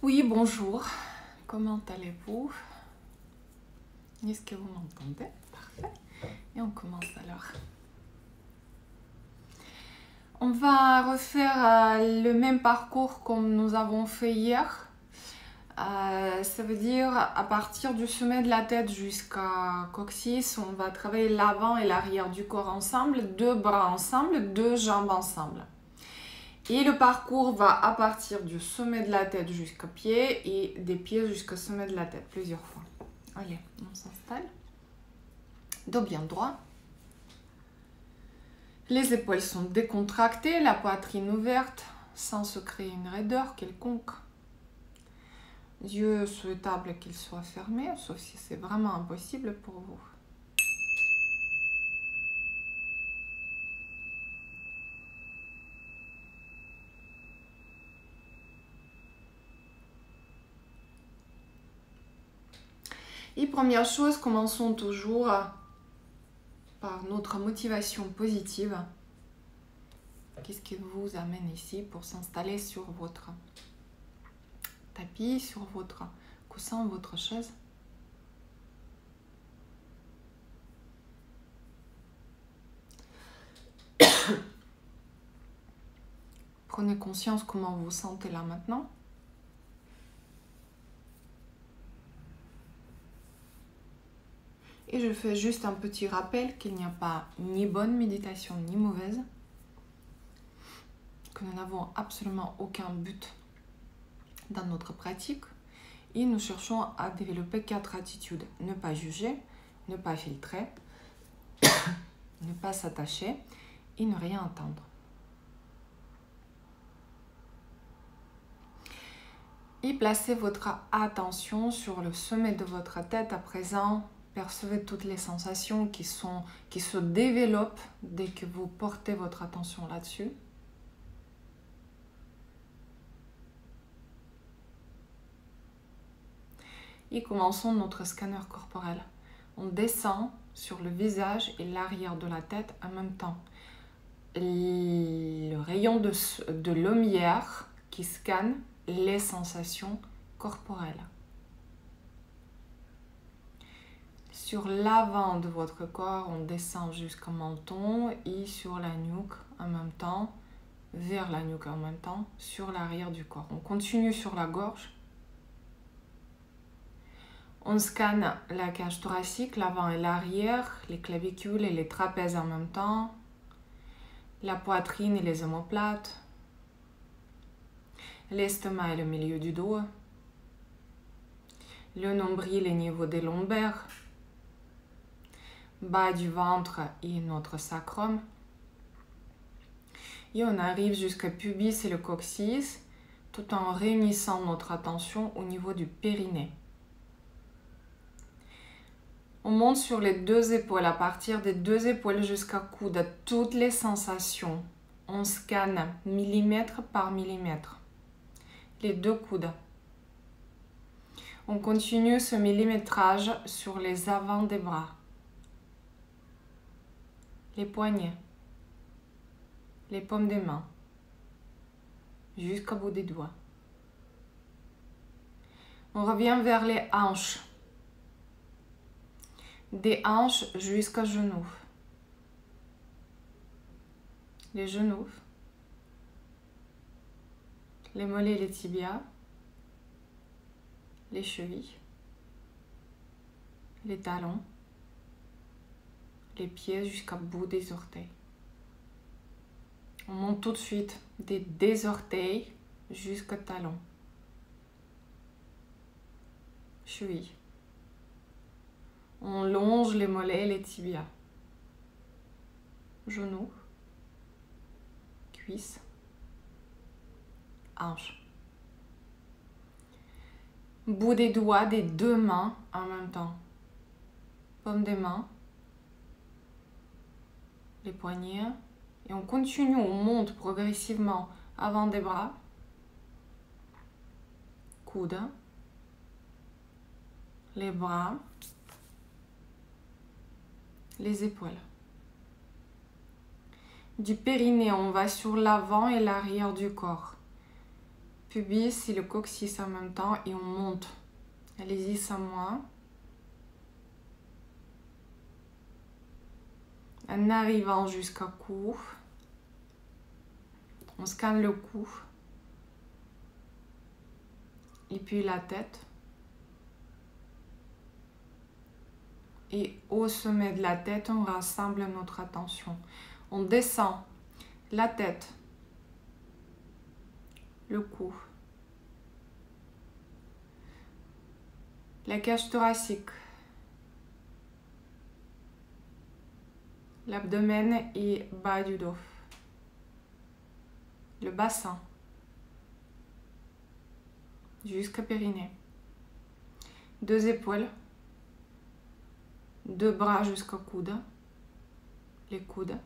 Oui, bonjour. Comment allez-vous? Est-ce que vous m'entendez? Parfait. Et on commence alors. On va refaire le même parcours comme nous avons fait hier. Ça veut dire à partir du sommet de la tête jusqu'à coccyx, on va travailler l'avant et l'arrière du corps ensemble, deux bras ensemble, deux jambes ensemble. Et le parcours va à partir du sommet de la tête jusqu'aux pieds et des pieds jusqu'au sommet de la tête plusieurs fois. Allez, on s'installe. Dos bien droit. Les épaules sont décontractées, la poitrine ouverte sans se créer une raideur quelconque. Yeux souhaitable qu'ils soient fermés, sauf si c'est vraiment impossible pour vous. Et première chose, commençons toujours par notre motivation positive. Qu'est-ce qui vous amène ici pour s'installer sur votre tapis, sur votre coussin, votre chaise? Prenez conscience comment vous vous sentez là maintenant. Et je fais juste un petit rappel qu'il n'y a pas ni bonne méditation ni mauvaise, que nous n'avons absolument aucun but dans notre pratique et nous cherchons à développer 4 attitudes. Ne pas juger, ne pas filtrer, ne pas s'attacher et ne rien attendre. Et placez votre attention sur le sommet de votre tête à présent. Percevez toutes les sensations qui se développent dès que vous portez votre attention là-dessus. Et commençons notre scanner corporel. On descend sur le visage et l'arrière de la tête en même temps. Le rayon de lumière qui scanne les sensations corporelles. Sur l'avant de votre corps, on descend jusqu'au menton et sur la nuque en même temps, vers la nuque en même temps, sur l'arrière du corps. On continue sur la gorge. On scanne la cage thoracique, l'avant et l'arrière, les clavicules et les trapèzes en même temps, la poitrine et les omoplates, l'estomac et le milieu du dos, le nombril et le niveau des lombaires, bas du ventre et notre sacrum. Et on arrive jusqu'à pubis et le coccyx, tout en réunissant notre attention au niveau du périnée. On monte sur les deux épaules, à partir des deux épaules jusqu'à coude, toutes les sensations. On scanne millimètre par millimètre. Les deux coudes. On continue ce millimétrage sur les avants des bras. Les poignets. Les paumes des mains. Jusqu'au bout des doigts. On revient vers les hanches. Des hanches jusqu'aux genoux. Les genoux. Les mollets et les tibias. Les chevilles. Les talons. Les pieds jusqu'au bout des orteils. On monte tout de suite des orteils jusqu'au talon. Cheville. On longe les mollets et les tibias. Genoux. Cuisses. Hanches. Bout des doigts des deux mains en même temps. Paume des mains. Les poignets. Et on continue, on monte progressivement avant des bras. Coude. Les bras. Les épaules. Du périnée, on va sur l'avant et l'arrière du corps. pubis et le coccyx en même temps et on monte. Allez-y sans moi. En arrivant jusqu'à cou, on scanne le cou. Et puis la tête. Et au sommet de la tête, on rassemble notre attention. On descend la tête, le cou, la cage thoracique, l'abdomen et bas du dos, le bassin, jusqu'à périnée, 2 épaules, 2 bras jusqu'au coude, les coudes,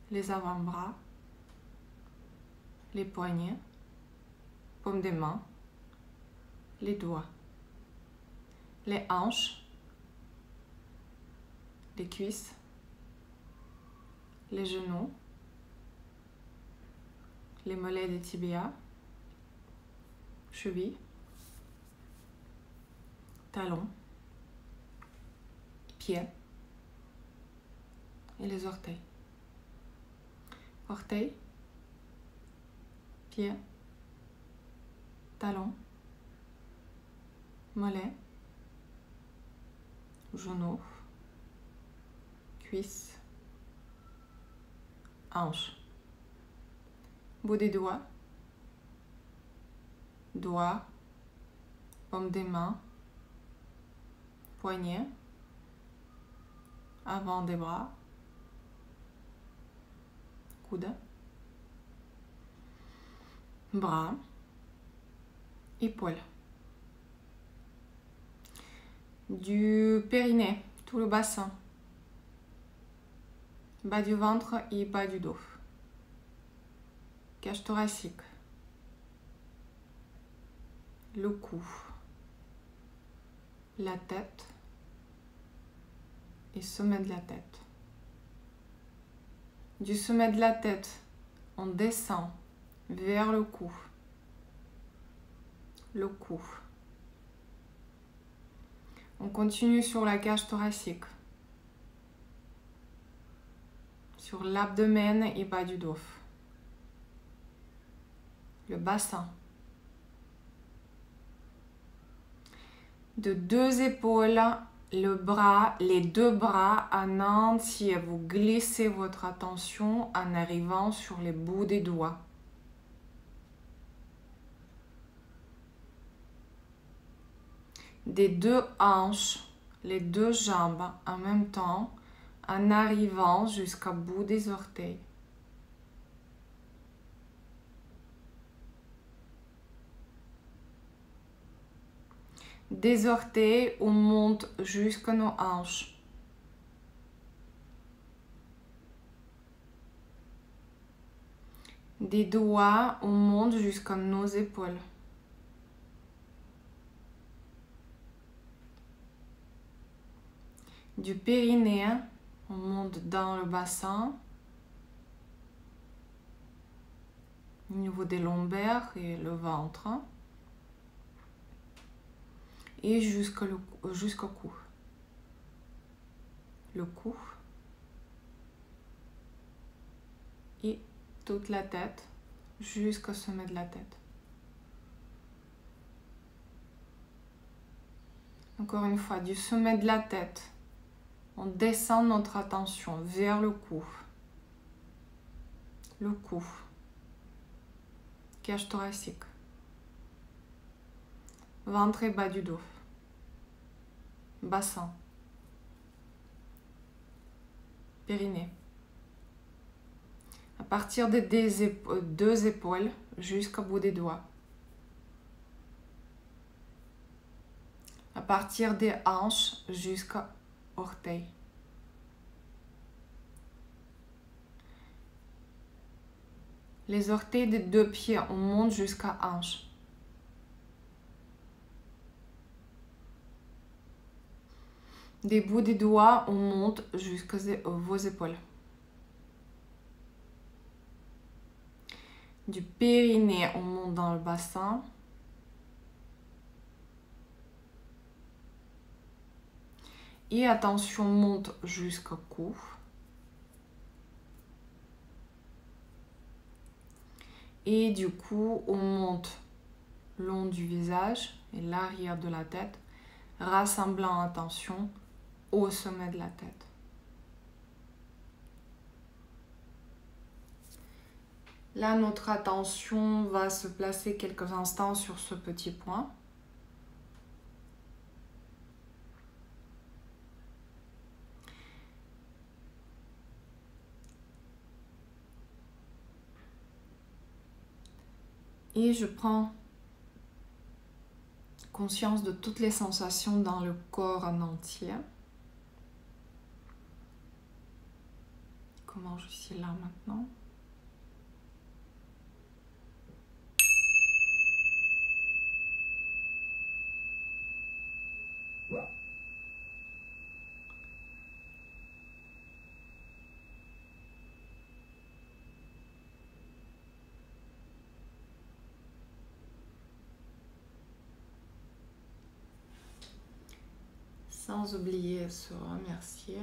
les avant-bras, les poignets, paume des mains, les doigts, les hanches, les cuisses, les genoux, les mollets des tibias, chevilles, talons, pieds et les orteils. Orteils, pieds, talons, mollets, genoux, cuisses, hanches, bout des doigts, paume des mains, poignets, avant des bras, coude, bras, épaules. Du périnée, tout le bassin, bas du ventre et bas du dos, cage thoracique, le cou, la tête et sommet de la tête. Du sommet de la tête, on descend vers le cou, on continue sur la cage thoracique, sur l'abdomen et bas du dos, le bassin. De 2 épaules, les 2 bras en entier, vous glissez votre attention en arrivant sur les bouts des doigts. Des 2 hanches, les 2 jambes en même temps, en arrivant jusqu'au bout des orteils. Des orteils, on monte jusqu'à nos hanches. Des doigts, on monte jusqu'à nos épaules. Du périnée, on monte dans le bassin, au niveau des lombaires et le ventre. Et jusqu'au cou. Le cou. Et toute la tête jusqu'au sommet de la tête. Encore une fois, du sommet de la tête, on descend notre attention vers le cou. Le cou. Cage thoracique. Ventre et bas du dos. Bassin. Périnée. À partir des 2 épaules jusqu'au bout des doigts. À partir des hanches jusqu'aux orteils. Les orteils des 2 pieds, on monte jusqu'à hanche. Des bouts des doigts, on monte jusqu'à vos épaules. Du périnée, on monte dans le bassin. Et attention, monte jusqu'au cou. Et du coup, on monte le long du visage et l'arrière de la tête, rassemblant attention au sommet de la tête. Là, notre attention va se placer quelques instants sur ce petit point. Et je prends conscience de toutes les sensations dans le corps en entier. Comment je suis là maintenant? Sans oublier se remercier.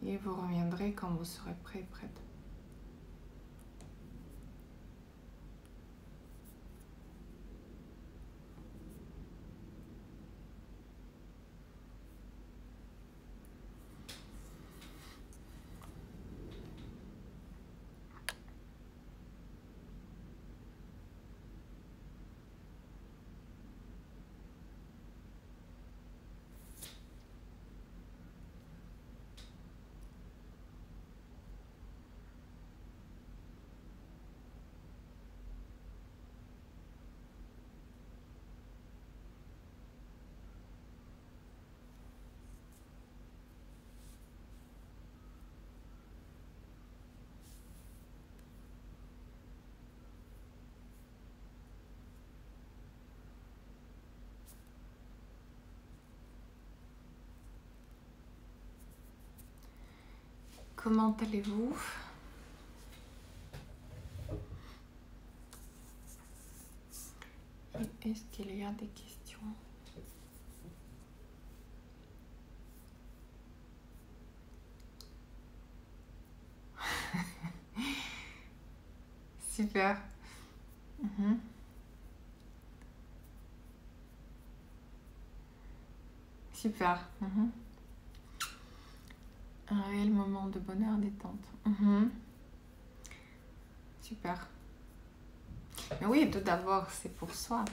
Et vous reviendrez quand vous serez prêt, prête. Comment allez-vous? Est-ce qu'il y a des questions? Super. Super. Un réel moment de bonheur détente. Super. Mais oui, tout d'abord, c'est pour soi.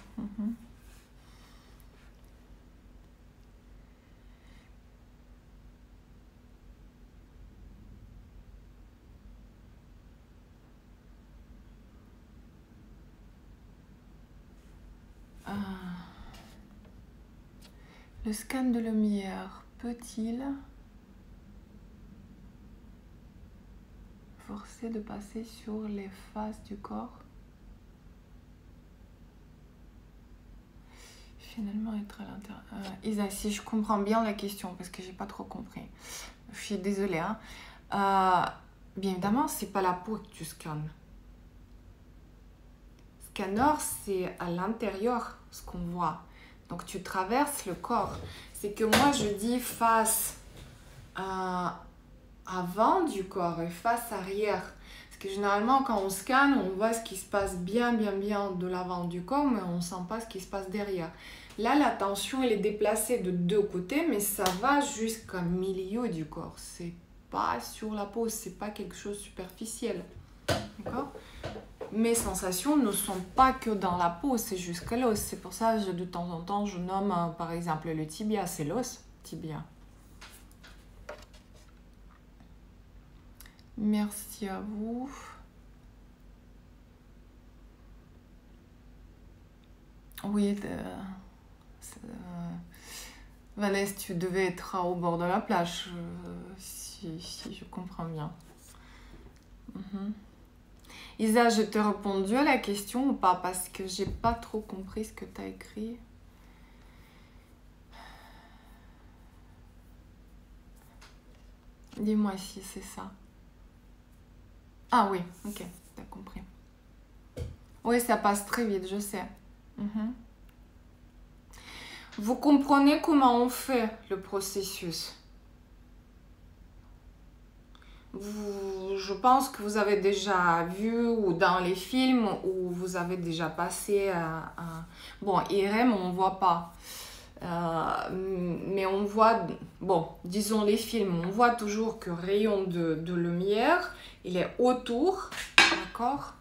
Le scan de lumière peut-il forcer de passer sur les faces du corps? Finalement, être à l'intérieur. Isa, si je comprends bien la question, parce que j'ai pas trop compris. Je suis désolée. Hein. Bien évidemment, c'est pas la peau que tu scannes. Scanner, c'est à l'intérieur ce qu'on voit. Donc tu traverses le corps. C'est que moi je dis face avant du corps et face arrière. Parce que généralement quand on scanne, on voit ce qui se passe bien de l'avant du corps, mais on ne sent pas ce qui se passe derrière. Là, la tension elle est déplacée de deux côtés, mais ça va jusqu'au milieu du corps. C'est pas sur la peau, c'est pas quelque chose de superficiel. D'accord ? Mes sensations ne sont pas que dans la peau, c'est jusqu'à l'os. C'est pour ça que de temps en temps, je nomme par exemple le tibia, c'est l'os, tibia. Merci à vous. Oui, Vanessa, tu devais être au bord de la plage, si je comprends bien. Isa, je t'ai répondu à la question ou pas? Parce que j'ai pas trop compris ce que tu as écrit. Dis-moi si c'est ça. Ah oui, ok, t'as compris. Oui, ça passe très vite, je sais. Mhm. Vous comprenez comment on fait le processus? Je pense que vous avez déjà vu ou dans les films ou vous avez déjà passé Bon, IRM, on ne voit pas. Mais on voit, bon, disons les films, on voit toujours que le rayon de lumière, il est autour, d'accord?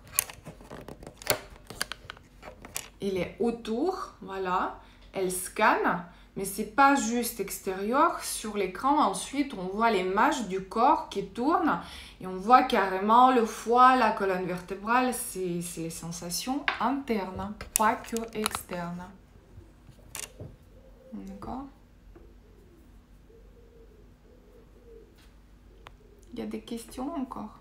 Il est autour, voilà. Elle scanne, mais c'est pas juste extérieur. Sur l'écran, ensuite, on voit l'image du corps qui tourne et on voit carrément le foie, la colonne vertébrale. C'est les sensations internes, pas que externes. D'accord? Il y a des questions encore?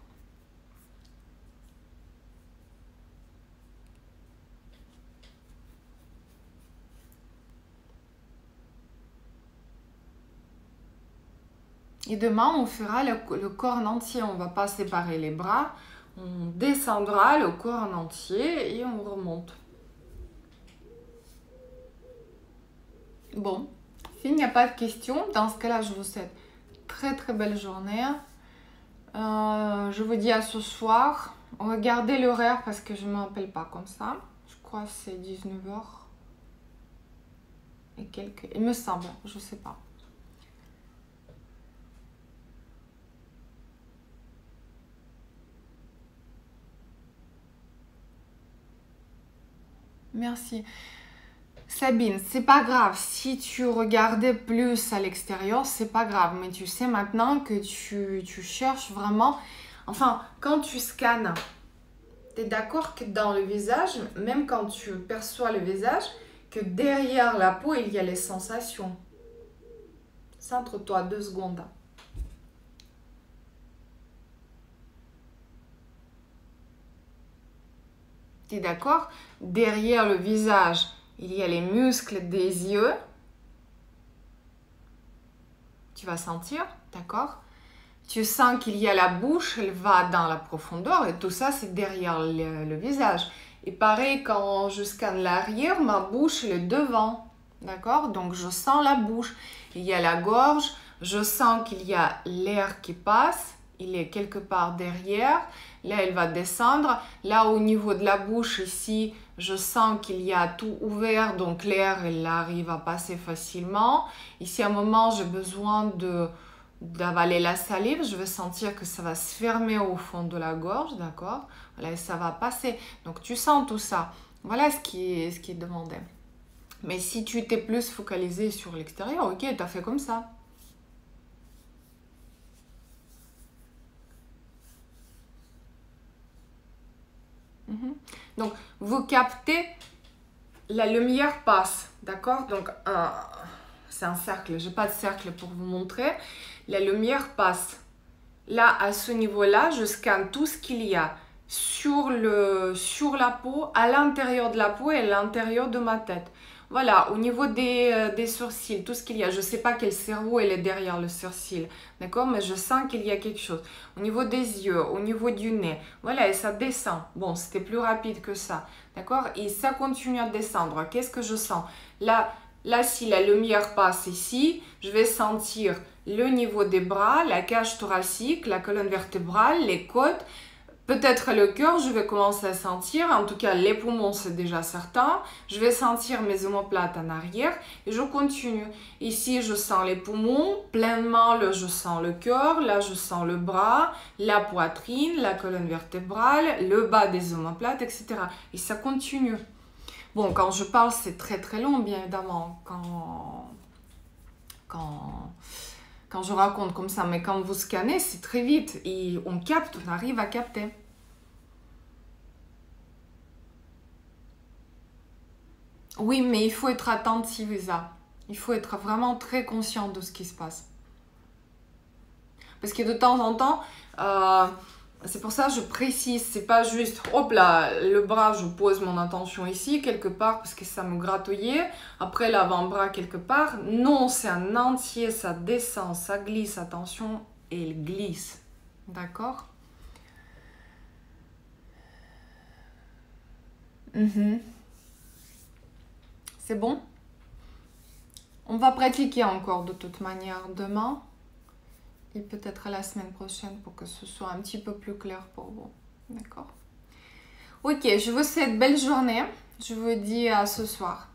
Et demain, on fera le corps en entier. On ne va pas séparer les bras. On descendra le corps en entier et on remonte. Bon, s'il n'y a pas de questions, dans ce cas-là, je vous souhaite très très belle journée. Je vous dis à ce soir. Regardez l'horaire parce que je ne me rappelle pas comme ça. Je crois que c'est 19h et quelques. Il me semble, je ne sais pas. Merci. Sabine, c'est pas grave. Si tu regardais plus à l'extérieur, c'est pas grave. Mais tu sais maintenant que tu cherches vraiment. Enfin, quand tu scannes, tu es d'accord que dans le visage, même quand tu perçois le visage, que derrière la peau, il y a les sensations. Centre-toi 2 secondes. Tu es d'accord? Derrière le visage, il y a les muscles des yeux. Tu vas sentir, d'accord? Tu sens qu'il y a la bouche, elle va dans la profondeur et tout ça, c'est derrière le visage. Et pareil, quand je scanne l'arrière, ma bouche, elle est devant, d'accord? Donc, je sens la bouche. Il y a la gorge, je sens qu'il y a l'air qui passe, il est quelque part derrière. Là, elle va descendre. Là, au niveau de la bouche, ici, je sens qu'il y a tout ouvert, donc l'air, elle arrive à passer facilement. Ici, à un moment, j'ai besoin d'avaler la salive, je vais sentir que ça va se fermer au fond de la gorge, d'accord? Voilà, et ça va passer. Donc, tu sens tout ça. Voilà ce qui est demandé. Mais si tu t'es plus focalisé sur l'extérieur, ok, tu as fait comme ça. Donc, vous captez, la lumière passe, d'accord? Donc, c'est un cercle, je n'ai pas de cercle pour vous montrer. La lumière passe. Là, à ce niveau-là, je scanne tout ce qu'il y a sur la peau, à l'intérieur de la peau et à l'intérieur de ma tête. Voilà, au niveau des sourcils, tout ce qu'il y a. Je ne sais pas quel cerveau est derrière le sourcil, d'accord? Mais je sens qu'il y a quelque chose. Au niveau des yeux, au niveau du nez. Voilà, et ça descend. Bon, c'était plus rapide que ça, d'accord? Et ça continue à descendre. Qu'est-ce que je sens? Là, si la lumière passe ici, je vais sentir le niveau des bras, la cage thoracique, la colonne vertébrale, les côtes. Peut-être le cœur, je vais commencer à sentir, en tout cas les poumons c'est déjà certain. Je vais sentir mes omoplates en arrière et je continue. Ici je sens les poumons, pleinement je sens le cœur, là je sens le bras, la poitrine, la colonne vertébrale, le bas des omoplates, etc. Et ça continue. Bon, quand je parle c'est très très long bien évidemment, quand je raconte comme ça, mais quand vous scannez, c'est très vite et on capte, on arrive à capter. Oui, mais il faut être attentif, Isa. Il faut être vraiment très conscient de ce qui se passe. Parce que de temps en temps, C'est pour ça que je précise, c'est pas juste, hop là, le bras, je pose mon attention ici, quelque part, parce que ça me gratouillait. Après, l'avant-bras, quelque part. Non, c'est un entier, ça descend, ça glisse, attention, et il glisse. D'accord? C'est bon? On va pratiquer encore de toute manière demain. Et peut-être la semaine prochaine pour que ce soit un petit peu plus clair pour vous. D'accord? Ok, je vous souhaite belle journée. Je vous dis à ce soir.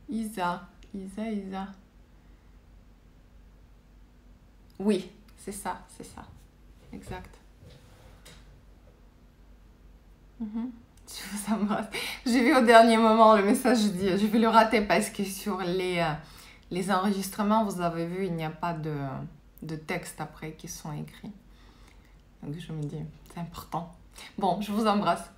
Isa. Oui, c'est ça. Exact. Je vous embrasse. J'ai vu au dernier moment le message, je dis, je vais le rater parce que sur les enregistrements, vous avez vu, il n'y a pas de texte après qui sont écrits. Donc je me dis, c'est important. Bon, je vous embrasse.